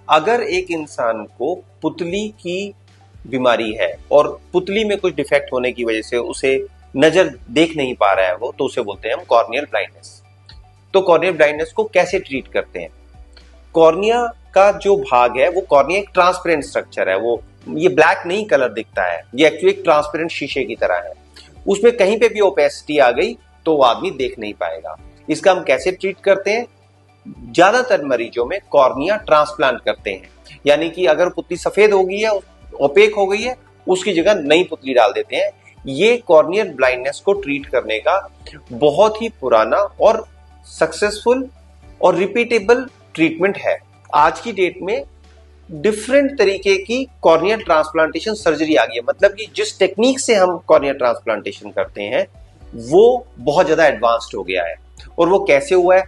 अगर एक इंसान को पुतली की बीमारी है और पुतली में कुछ डिफेक्ट होने की वजह से उसे नजर देख नहीं पा रहा है वो, तो उसे बोलते हैं हम कॉर्नियल ब्लाइंडनेस। तो कॉर्नियल ब्लाइंडनेस को कैसे ट्रीट करते हैं? कॉर्निया का जो भाग है वो कॉर्निया एक ट्रांसपेरेंट स्ट्रक्चर है, वो ये ब्लैक नहीं कलर दिखता है, ये एक्चुअली एक ट्रांसपेरेंट शीशे की तरह है। उसमें कहीं पे भी ओपेसिटी आ गई तो वो आदमी देख नहीं पाएगा। इसका हम कैसे ट्रीट करते हैं? ज्यादातर मरीजों में कॉर्निया ट्रांसप्लांट करते हैं, यानी कि अगर पुतली सफेद हो गई है, ओपेक हो गई है, उसकी जगह नई पुतली डाल देते हैं। ये कॉर्नियल ब्लाइंडनेस को ट्रीट करने का बहुत ही पुराना और सक्सेसफुल और रिपीटेबल ट्रीटमेंट है। आज की डेट में डिफरेंट तरीके की कॉर्नियल ट्रांसप्लांटेशन सर्जरी आ गई है, मतलब कि जिस टेक्निक से हम कॉर्नियल ट्रांसप्लांटेशन करते हैं वो बहुत ज्यादा एडवांस्ड हो गया है। और वो कैसे हुआ है?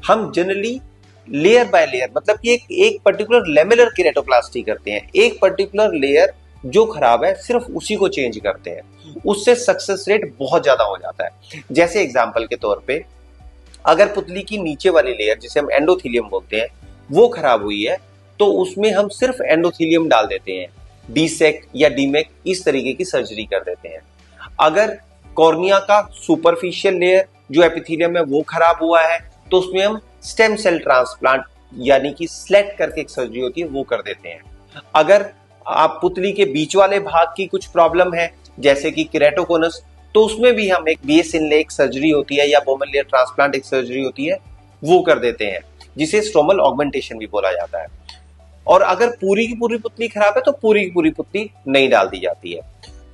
हम जनरली लेयर बाय लेयर, मतलब कि एक पर्टिकुलर लेमेलर केरेटोप्लास्टी करते हैं, एक पर्टिकुलर लेयर जो खराब है सिर्फ उसी को चेंज करते हैं, उससे सक्सेस रेट बहुत ज्यादा हो जाता है। जैसे एग्जांपल के तौर पे, अगर पुतली की नीचे वाली लेयर जिसे हम एंडोथीलियम बोलते हैं वो खराब हुई है तो उसमें हम सिर्फ एंडोथीलियम डाल देते हैं, डीसेक या डीमेक इस तरीके की सर्जरी कर देते हैं। अगर कॉर्निया का सुपरफिशियल लेयर जो एपिथेलियम है वो खराब हुआ है तो उसमें हम स्टेम सेल ट्रांसप्लांट यानी कि स्लेट करके एक सर्जरी होती है वो कर देते हैं। अगर आप पुतली के बीच वाले भाग की कुछ प्रॉब्लम है जैसे कि केराटोकोनस, तो उसमें भी हम एक बेस इनले एक सर्जरी होती है या बोमन लेयर ट्रांसप्लांट एक सर्जरी होती है वो कर देते हैं, जिसे स्ट्रोमल ऑगमेंटेशन भी बोला जाता है। और अगर पूरी की पूरी पुतली खराब है तो पूरी की पूरी पुतली नहीं डाल दी जाती है।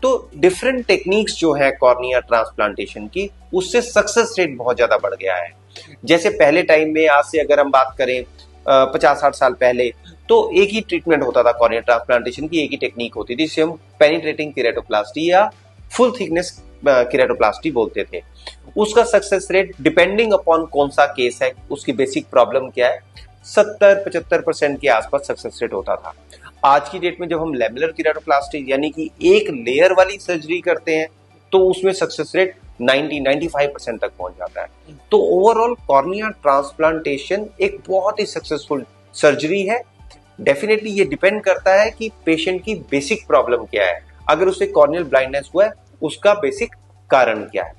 तो डिफरेंट टेक्निक्स जो है कॉर्निया ट्रांसप्लांटेशन की, उससे सक्सेस रेट बहुत ज्यादा बढ़ गया है। जैसे पहले टाइम में, आज से अगर हम बात करें 50-60 साल पहले, तो एक ही ट्रीटमेंट होता था कॉर्निया ट्रांसप्लांटेशन की, एक ही टेक्निक होती थी जिसे हम पेनिट्रेटिंग केरेटोप्लास्टी या फुल थिकनेस केरेटोप्लास्टी बोलते थे। उसका सक्सेस रेट डिपेंडिंग अपॉन कौन सा केस है, उसकी बेसिक प्रॉब्लम क्या है, 70-75% के आसपास सक्सेस रेट होता था। आज की डेट में जब हम लेमुलर केरेटोप्लास्टी यानी कि एक लेयर वाली सर्जरी करते हैं तो उसमें सक्सेस रेट 90-95% तक पहुंच जाता है। तो ओवरऑल कॉर्निया ट्रांसप्लांटेशन एक बहुत ही सक्सेसफुल सर्जरी है। डेफिनेटली ये डिपेंड करता है कि पेशेंट की बेसिक प्रॉब्लम क्या है, अगर उसे कॉर्नियल ब्लाइंडनेस हुआ है उसका बेसिक कारण क्या है।